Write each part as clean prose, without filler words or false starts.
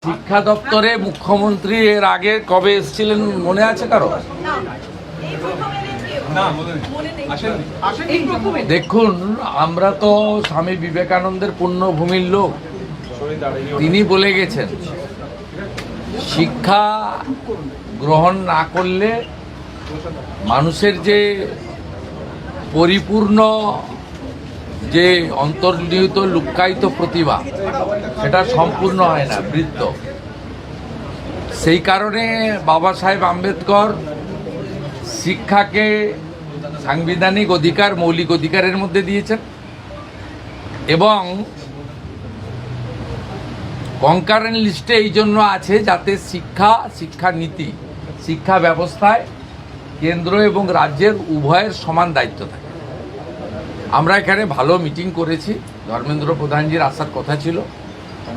শিক্ষা দপ্তরে মুখ্যমন্ত্রী এর আগে কবে এসেছিলেন মনে আছে কারো? দেখুন, আমরা তো স্বামী বিবেকানন্দের পুণ্যভূমির লোক। তিনি বলে গেছেন, শিক্ষা গ্রহণ না করলে মানুষের যে পরিপূর্ণ যে অন্তর্নিহিত লুক্কায়িত প্রতিভা সেটা সম্পূর্ণ হয় না, বৃত্ত। সেই কারণে বাবা সাহেব আম্বেদকর শিক্ষাকে সাংবিধানিক অধিকার, মৌলিক অধিকারের মধ্যে দিয়েছেন এবং কনকারেন্ট লিস্টে এই জন্য আছে যাতে শিক্ষানীতি, শিক্ষা ব্যবস্থায় কেন্দ্র এবং রাজ্যের উভয়ের সমান দায়িত্ব থাকে। আমরা এখানে ভালো মিটিং করেছি। ধর্মেন্দ্র প্রধানজির আসার কথা ছিল,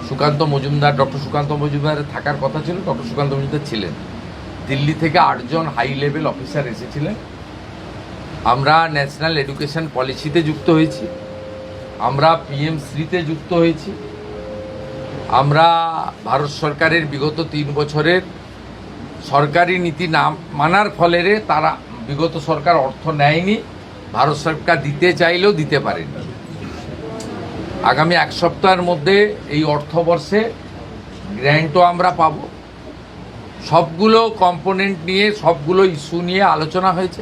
সুকান্ত মজুমদার, ডক্টর সুকান্ত মজুমদারের থাকার কথা ছিল, ডক্টর সুকান্ত মজুমদার ছিলেন। দিল্লি থেকে 8 জন হাই লেভেল অফিসার এসেছিলেন। আমরা ন্যাশনাল এডুকেশন পলিসিতে যুক্ত হয়েছি, আমরা পিএমশ্রীতে যুক্ত হয়েছি, আমরা ভারত সরকারের বিগত 3 বছরের সরকারি নীতি না মানার ফলে তারা বিগত সরকার অর্থ নেয়নি, ভারত সরকার দিতে চাইলেও দিতে পারেনি। আগামী 1 সপ্তাহের মধ্যে এই অর্থবর্ষে গ্র্যান্টও আমরা পাব। সবগুলো কম্পোনেন্ট নিয়ে, সবগুলো ইস্যু নিয়ে আলোচনা হয়েছে।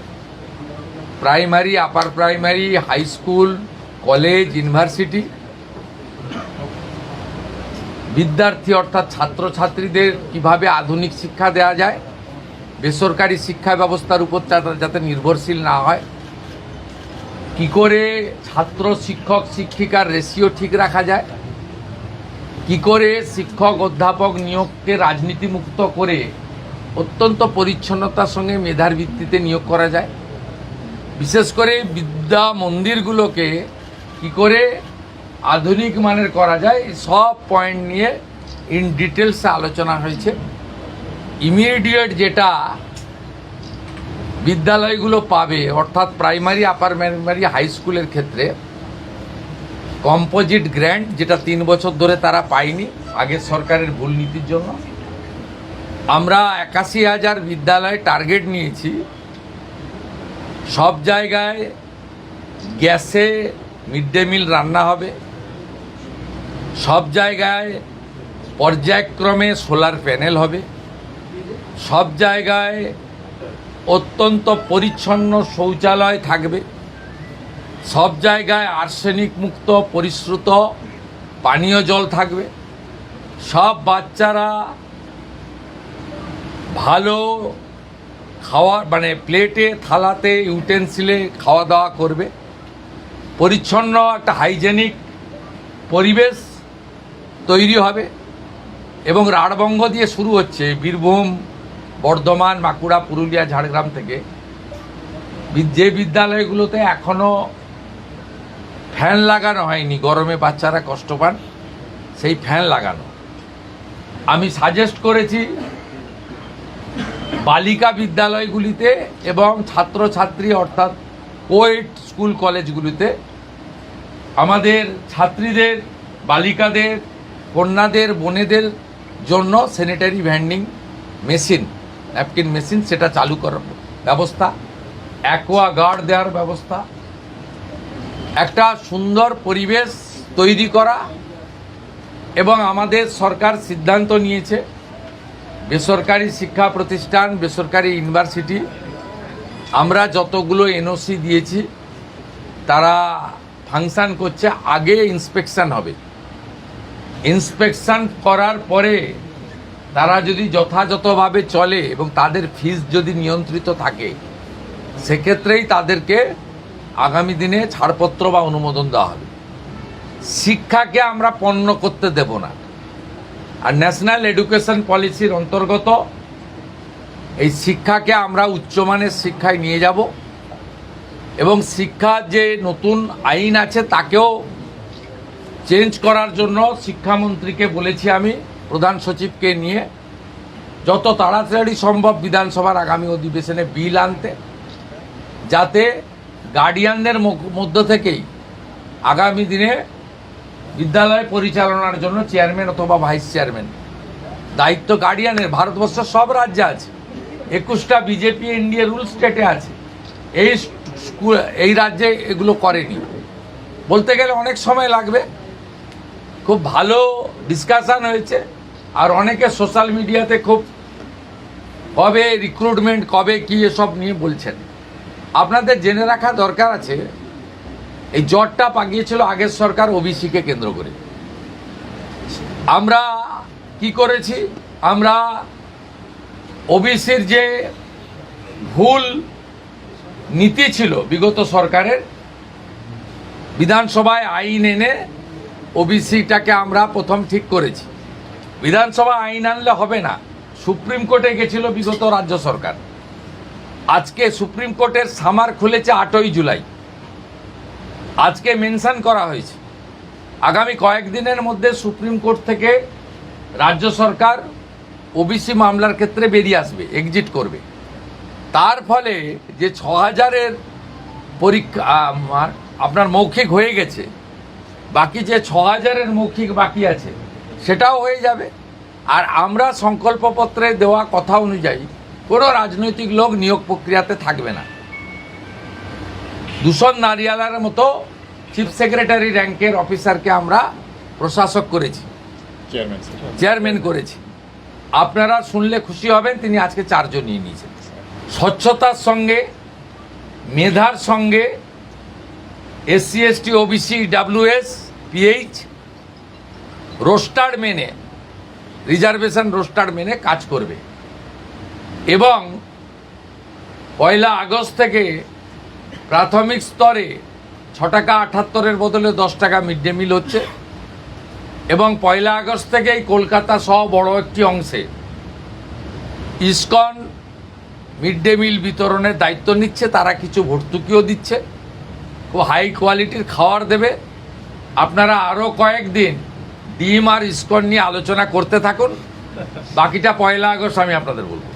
Primary, upper primary, high school, college, university, বিদ্যার্থী অর্থাৎ ছাত্রছাত্রীদের কিভাবে আধুনিক শিক্ষা দেওয়া যায়, বেসরকারি শিক্ষা ব্যবস্থার উপর যাতে নির্ভরশীল না হয়, কি করে ছাত্র শিক্ষক শিক্ষিকার রেশিও ঠিক রাখা যায়, কি করে শিক্ষক অধ্যাপক নিয়োগকে রাজনীতিমুক্ত করে অত্যন্ত পরিচ্ছন্নতার সঙ্গে মেধার ভিত্তিতে নিয়োগ করা যায়, বিশেষ করে বিদ্যা মন্দিরগুলোকে কি করে আধুনিক মানের করা যায়, সব পয়েন্ট নিয়ে ইন ডিটেলসে আলোচনা হয়েছে। ইমিডিয়েট যেটা বিদ্যালয়গুলো পাবে, অর্থাৎ প্রাইমারি, আপার প্রাইমারি, হাই স্কুলের ক্ষেত্রে কম্পোজিট গ্র্যান্ট, যেটা 3 বছর ধরে তারা পায়নি আগের সরকারের ভুল নীতির জন্য। আমরা 81,000 বিদ্যালয় টার্গেট নিয়েছি। সব জায়গায় গ্যাসে মিড ডে মিল রান্না হবে, সব জায়গায় পর্যায়ক্রমে সোলার প্যানেল হবে, সব জায়গায় অত্যন্ত পরিচ্ছন্ন শৌচালয় থাকবে, সব জায়গায় আর্সেনিক মুক্ত পরিশ্রুত পানীয় জল থাকবে, সব বাচ্চারা ভালো খাওয়া মানে প্লেটে, থালাতে, ইউটেন্সিলে খাওয়া দাওয়া করবে, পরিচ্ছন্ন একটা হাইজেনিক পরিবেশ তৈরি হবে। এবং রাঢ়বঙ্গ দিয়ে শুরু হচ্ছে, বীরভূম, বর্ধমান, বাঁকুড়া, পুরুলিয়া, ঝাড়গ্রাম থেকে যে বিদ্যালয়গুলোতে এখনও ফ্যান লাগানো হয়নি, গরমে বাচ্চারা কষ্ট পান, সেই ফ্যান লাগানো। আমি সাজেস্ট করেছি বালিকা বিদ্যালয়গুলিতে এবং ছাত্রছাত্রী অর্থাৎ কোয়েড স্কুল কলেজগুলিতে আমাদের ছাত্রীদের, বালিকাদের, কন্যাদের, বোনেদের জন্য sanitary vending machine, napkin machine, সেটা চালু করার ব্যবস্থা, অ্যাকোয়াগার্ড দেওয়ার ব্যবস্থা, একটা সুন্দর পরিবেশ তৈরি করা। এবং আমাদের সরকার সিদ্ধান্ত নিয়েছে বেসরকারি শিক্ষা প্রতিষ্ঠান, বেসরকারি ইউনিভার্সিটি, আমরা যতগুলো এনওসি দিয়েছি তারা ফাংশন করছে। আগে ইন্সপেকশন হবে, ইন্সপেকশন করার পরে তারা যদি যথাযথভাবে চলে এবং তাদের ফিস যদি নিয়ন্ত্রিত থাকে, সেক্ষেত্রেই তাদেরকে আগামী দিনে ছাড়পত্র বা অনুমোদন দেওয়া হবে। শিক্ষাকে আমরা পণ্য করতে দেব না। আর ন্যাশনাল এডুকেশন পলিসির অন্তর্গত এই শিক্ষাকে আমরা উচ্চমানের শিক্ষায় নিয়ে যাব এবং শিক্ষার যে নতুন আইন আছে তাকেও চেঞ্জ করার জন্য শিক্ষামন্ত্রীকে বলেছি, আমি প্রধান সচিবকে নিয়ে যত তাড়াতাড়ি সম্ভব বিধানসভার আগামী অধিবেশনে বিল আনতে, যাতে গার্ডিয়ানদের মধ্য থেকেই আগামী দিনে বিদ্যালয় পরিচালনার জন্য চেয়ারম্যান অথবা ভাইস চেয়ারম্যান দায়িত্ব গার্ডিয়ানের ভারতবর্ষের সব রাজ্যে আছে। 21টা বিজেপি এনডিএ রুল স্টেটে আছে। এই রাজ্যে এগুলো করেনি। বলতে গেলে অনেক সময় লাগবে। খুব ভালো ডিসকাশন হয়েছে, আর অনেকে সোশ্যাল মিডিয়াতে খুব কবে রিক্রুটমেন্ট, কবে কি এসব নিয়ে বলছেন। আপনাদের জেনে রাখা দরকার আছে, এই জটটা পাকিয়েছিল আগের সরকার ওবিসিকে কেন্দ্র করে। আমরা কি করেছি, আমরা ওবিসির যে ভুল নীতি ছিল বিগত সরকারের, বিধানসভায় আইন এনে ওবিসিটাকে আমরা প্রথম ঠিক করেছি। বিধানসভা আইন আনলে হবে না, সুপ্রিম কোর্টে গেছিল বিগত রাজ্য সরকার। আজকে সুপ্রিম কোর্টের সামার খুলেছে 8ই জুলাই। আজকে মেনশন করা হয়েছে আগামী কয়েকদিনের মধ্যে সুপ্রিম কোর্ট থেকে রাজ্য সরকার ওবিসি মামলার ক্ষেত্রে বেরিয়ে আসবে, এক্সিট করবে। তার ফলে যে 6000-এর পরীক্ষা আপনার মৌখিক হয়ে গেছে, বাকি যে 6000-এর মৌখিক বাকি আছে সেটাও হয়ে যাবে। আর আমরা সংকল্পপত্রে দেওয়া কথা অনুযায়ী কোনো রাজনৈতিক লোক নিয়োগ প্রক্রিয়াতে থাকবে না। দূষণ নারিয়ালার মতো চিফ সেক্রেটারি র্যাঙ্কের অফিসারকে আমরা প্রশাসক করেছি, চেয়ারম্যান করেছি। আপনারা শুনলে খুশি হবেন, তিনি আজকে 4 জন নিয়ে নিয়েছেন। স্বচ্ছতার সঙ্গে, মেধার সঙ্গে SC ST OBC WS PH roster মেনে, রিজার্ভেশন রোস্টার মেনে কাজ করবে। এবং 1 আগস্ট থেকে প্রাথমিক স্তরে 6 টাকা 78-এর বদলে 10 টাকা মিড ডে মিল হচ্ছে। এবং 1 আগস্ট থেকেই কলকাতা সহ বড় একটি অংশে ইসকন মিড ডে মিল বিতরণের দায়িত্ব নিচ্ছে। তারা কিছু ভর্তুকিও দিচ্ছে, খুব হাই কোয়ালিটির খাবার দেবে। আপনারা আরও কয়েকদিন ডিম আর ইসকন নিয়ে আলোচনা করতে থাকুন, বাকিটা 1 আগস্ট আমি আপনাদের বলবো।